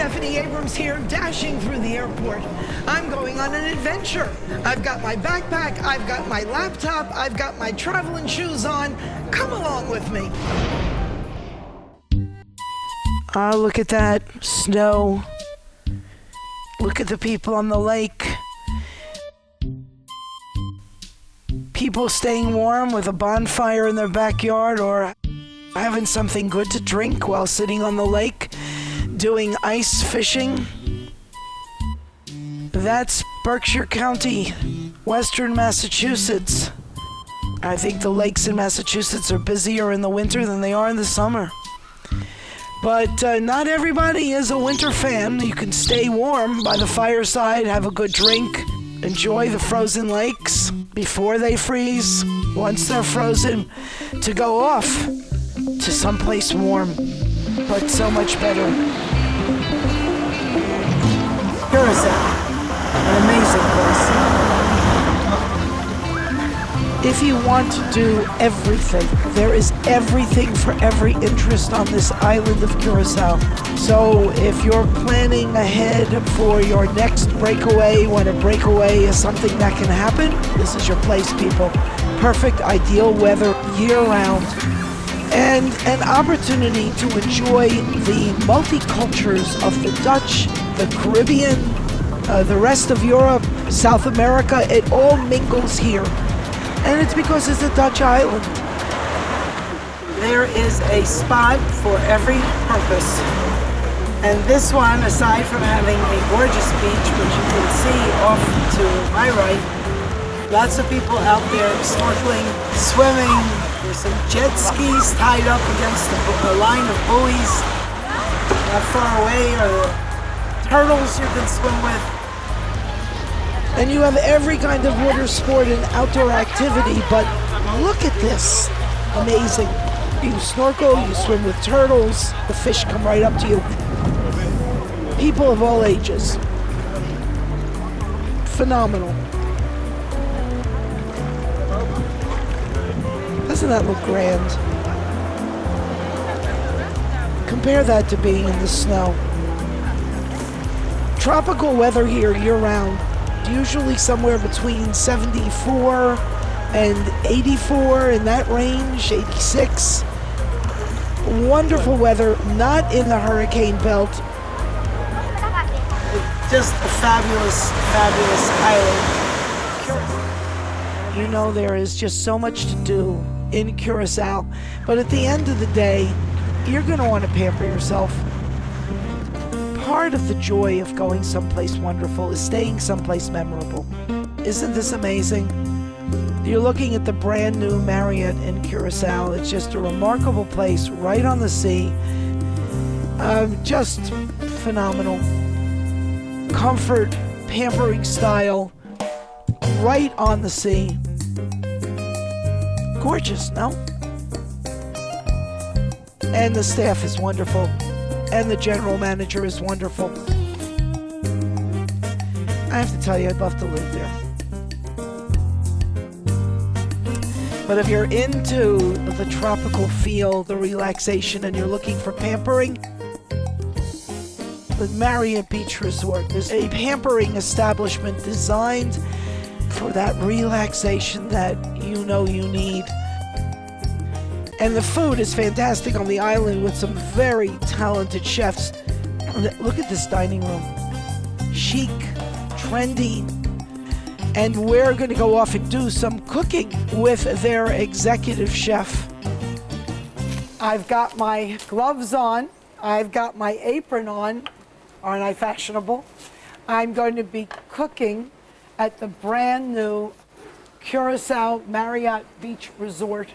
Stephanie Abrams here, dashing through the airport. I'm going on an adventure. I've got my backpack, I've got my laptop, I've got my traveling shoes on. Come along with me. Ah, look at that snow. Look at the people on the lake. People staying warm with a bonfire in their backyard or having something good to drink while sitting on the lake, doing ice fishing. That's Berkshire County, Western Massachusetts. I think the lakes in Massachusetts are busier in the winter than they are in the summer. But not everybody is a winter fan. You can stay warm by the fireside, have a good drink, enjoy the frozen lakes before they freeze. Once they're frozen, to go off to someplace warm, but so much better. Curaçao, an amazing place. If you want to do everything, there is everything for every interest on this island of Curaçao. So if you're planning ahead for your next breakaway, when a breakaway is something that can happen, this is your place, people. Perfect, ideal weather year-round. And an opportunity to enjoy the multicultures of the Dutch, the Caribbean, the rest of Europe, South America. It all mingles here. And it's because it's a Dutch island. There is a spot for every purpose. And this one, aside from having a gorgeous beach, which you can see off to my right, lots of people out there snorkeling, swimming. There's some jet skis tied up against a line of buoys. Not far away are the turtles you can swim with. And you have every kind of water sport and outdoor activity, but look at this. Amazing. You snorkel, you swim with turtles, the fish come right up to you. People of all ages. Phenomenal. Doesn't that look grand? Compare that to being in the snow. Tropical weather here year-round. Usually somewhere between 74 and 84, in that range, 86. Wonderful weather, not in the hurricane belt. Just a fabulous, fabulous island. You know, there is just so much to do in Curaçao, but at the end of the day, you're going to want to pamper yourself. Part of the joy of going someplace wonderful is staying someplace memorable. Isn't this amazing? You're looking at the brand new Marriott in Curaçao. It's just a remarkable place right on the sea. Just phenomenal. Comfort, pampering style, right on the sea. Gorgeous, no? And the staff is wonderful. And the general manager is wonderful. I have to tell you, I'd love to live there. But if you're into the tropical feel, the relaxation, and you're looking for pampering, the Marriott Beach Resort is a pampering establishment designed for that relaxation that you know you need. And the food is fantastic on the island with some very talented chefs. Look at this dining room. Chic, trendy. And we're going to go off and do some cooking with their executive chef. I've got my gloves on. I've got my apron on. Aren't I fashionable? I'm going to be cooking at the brand new Curaçao Marriott Beach Resort.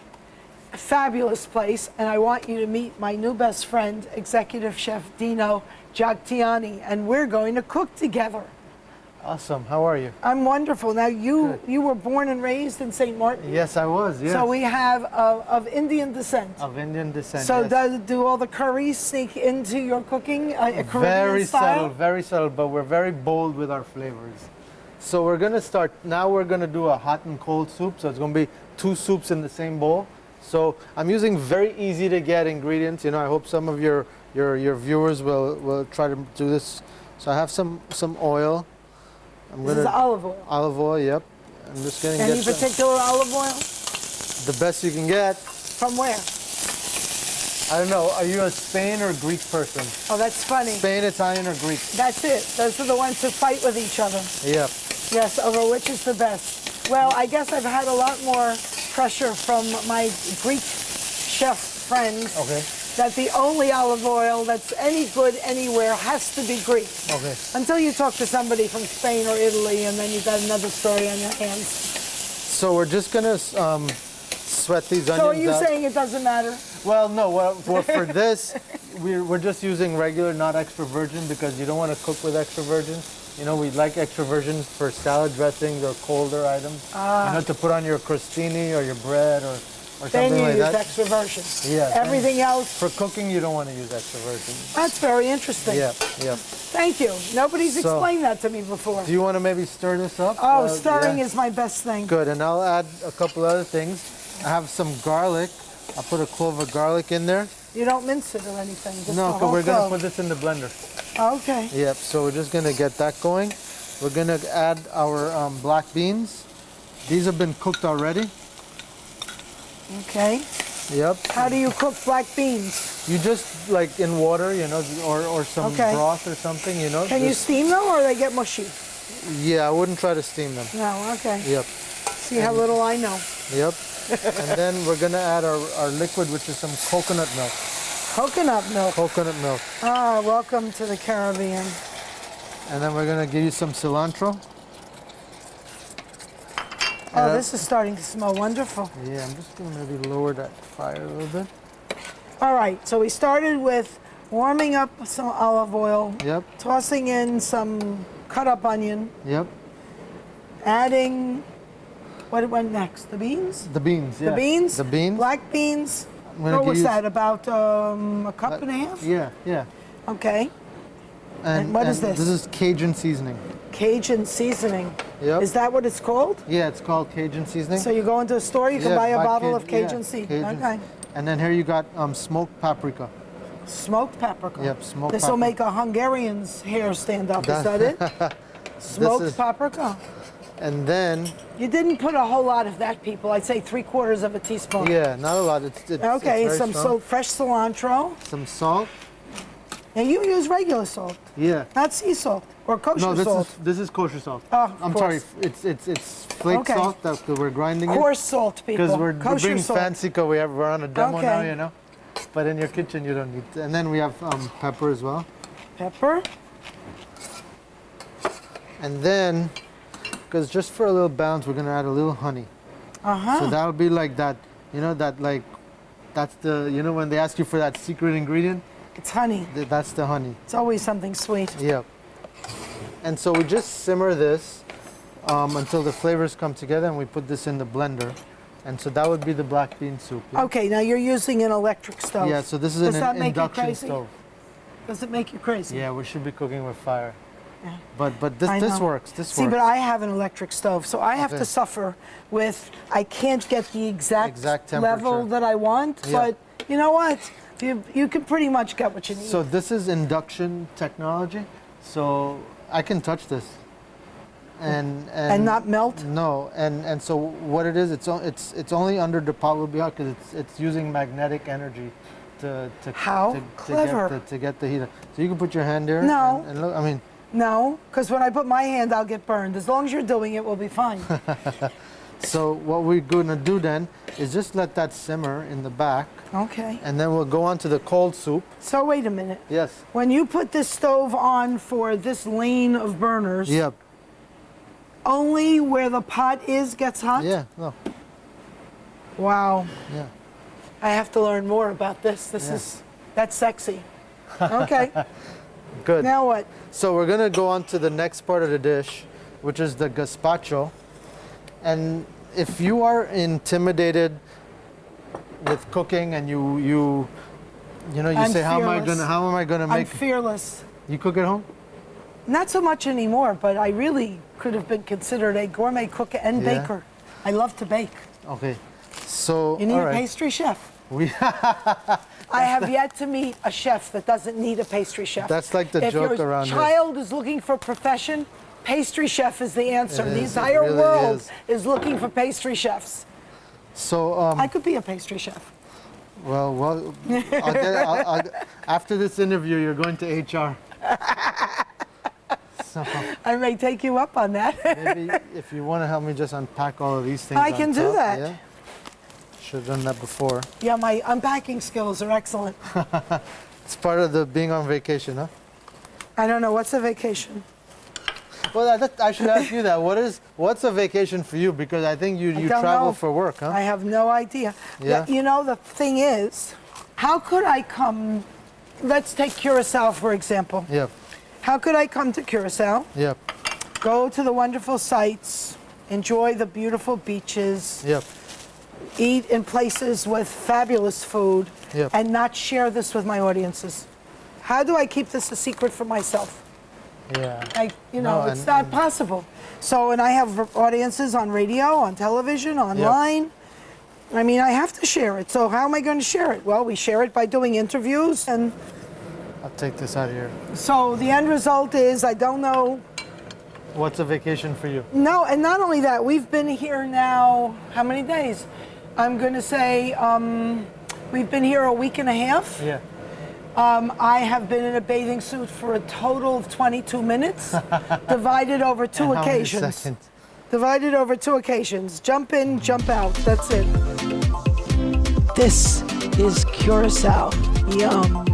Fabulous place, and I want you to meet my new best friend, Executive Chef Dino, Jagtiani, and we're going to cook together. Awesome. How are you? I'm wonderful. Now, you were born and raised in St. Martin? Yes, I was, yes. So we have of Indian descent. Of Indian descent, so yes. do all the curries sneak into your cooking, Caribbean very style? very subtle, but we're very bold with our flavors. So we're going to start, now we're going to do a hot and cold soup, so it's going to be 2 soups in the same bowl. So I'm using very easy to get ingredients. You know, I hope some of your your viewers will try to do this. So I have some oil. This is olive oil. Olive oil, yep. I'm just gonna Any get particular olive oil? the best you can get. From where? I don't know. Are you a Spain or Greek person? Oh, that's funny. Spain, Italian, or Greek? That's it. Those are the ones who fight with each other. Yep. Yes, over which is the best. Well, I guess I've had a lot more pressure from my Greek chef friends Okay. that the only olive oil that's any good anywhere has to be Greek. Okay. Until you talk to somebody from Spain or Italy, and then you've got another story on your hands. So we're just gonna sweat these onions So are you out. saying it doesn't matter? Well, no. Well, for this, we're just using regular, not extra virgin, because you don't want to cook with extra virgin. You know, we like extra virgin for salad dressings or colder items. You know, to put on your crostini or your bread or Then something you like use that. extra virgin. Yeah. Everything else, For cooking, you don't want to use extra virgin. that's very interesting. Yeah, yeah. Thank you. Nobody's So- explained that to me before. Do you want to maybe stir this up? Oh, stirring yeah. is my best thing. Good, and I'll add a couple other things. I have some garlic. I'll put a clove of garlic in there. You don't mince it or anything. Just No, the because whole we're going to clove. put this in the blender. Okay. Yep, so we're just going to get that going. We're going to add our black beans. These have been cooked already. Okay. Yep. How do you cook black beans? You just, like, in water, you know, or some Okay. broth or something, you know. Can you just- steam them or they get mushy? Yeah, I wouldn't try to steam them. No, okay. Yep, See how little I know. yep. And then we're going to add our liquid, which is some coconut milk. Coconut milk. Coconut milk. Ah, welcome to the Caribbean. And then we're going to give you some cilantro. Oh, this is starting to smell wonderful. Yeah, I'm just going to maybe lower that fire a little bit. All right, so we started with warming up some olive oil, Yep, tossing in some cut up onion, yep. adding, what went next? The beans? The beans, yeah. The beans? The beans. Black beans. I'm gonna What was give you- that, about a cup and a half? Yeah, yeah. Okay. And what is this? This is Cajun seasoning. Cajun seasoning. Yep. Is that what it's called? Yeah, it's called Cajun seasoning. So you go into a store, you can Yeah, buy a buy bottle Caj- of Cajun yeah, seasoning. Cajun. Okay. And then here you got smoked paprika. Smoked paprika. Yep, smoked This will paprika. make a Hungarian's hair stand up. Is that it? Smoked is- paprika. And then, You didn't put a whole lot of that, people. I'd say 3/4 of a teaspoon. yeah, not a lot. It's Okay, very some strong. fresh cilantro. Some salt. Now you use regular salt, Yeah. not sea salt or kosher No, salt. this is kosher salt. Oh, of I'm course. sorry. It's flake Okay. salt that we're grinding it. Coarse salt, people. Because we're kosher being salt. fancy, because we're on a demo now, Okay. you know. But in your kitchen, you don't need. And then we have pepper as well. Pepper. And then, because just for a little balance, we're gonna add a little honey. Uh-huh. So that'll be like that, you know, that's the, you know, when they ask you for that secret ingredient, It's honey. that's the honey. It's always something sweet. Yep. And so we just simmer this until the flavors come together, and we put this in the blender. And so that would be the black bean soup. yeah? Okay, now you're using an electric stove. Yeah, so this is Does an that make you induction crazy? stove. Does it make you crazy? Yeah, we should be cooking with fire. Yeah. But I this know. works. This See, works. but I have an electric stove, so I have Okay. to suffer with, I can't get the exact level temperature. that I want, Yeah. but you know what? You can pretty much get what you need. So this is induction technology. So I can touch this. And not melt? No, and so what it is, it's only under the pot will be hot because it's using magnetic energy to How to clever. to get the heat. So you can put your hand there. No. And look, I mean, No, because when I put my hand, I'll get burned. As long as you're doing it, we'll be fine. so what we're gonna do then is just let that simmer in the back, Okay. and then we'll go on to the cold soup. So wait a minute. Yes. When you put this stove on for this lane of burners, Yep. only where the pot is gets hot? Yeah. No. Wow. Yeah. I have to learn more about this. Yeah. That's sexy. Okay. Good. Now what? So we're gonna go on to the next part of the dish, which is the gazpacho. And if you are intimidated with cooking and you know, you I'm say, how am I fearless. gonna I'm make? fearless. You cook at home? Not so much anymore, but I really could have been considered a gourmet cook and Yeah. baker. I love to bake. Okay. So You need all a right. pastry chef. I have yet to meet a chef that doesn't need a pastry chef. That's like the if joke your around here. child is looking for a profession, pastry chef is the answer. It The is, it entire really world is. looking for pastry chefs. So, I could be a pastry chef. well, after this interview, you're going to HR. So I may take you up on that. maybe if you want to help me just unpack all of these things. I on can do top, that. Yeah? Should have done that before. Yeah, my unpacking skills are excellent. It's part of the being on vacation, huh? I don't know, what's a vacation? Well, I should ask you that. What's a vacation for you? Because I think you don't travel know. for work, huh? I have no idea. Yeah. You know, the thing is, how could I come, let's take Curaçao, for example. Yep. How could I come to Curaçao, Yep. go to the wonderful sites, enjoy the beautiful beaches, Yep. eat in places with fabulous food, Yep. and not share this with my audiences? How do I keep this a secret for myself? Yeah. It's not possible. So, and I have audiences on radio, on television, online. I mean, I have to share it. So how am I going to share it? Well, we share it by doing interviews. And I'll take this out of here. so the end result is, I don't know. What's a vacation for you? No, and not only that, we've been here now, how many days? I'm going to say we've been here a week and a half. Yeah. I have been in a bathing suit for a total of 22 minutes, divided over two And how many occasions. seconds? Divided over two occasions. Jump in, jump out. That's it. This is Curaçao. Yum.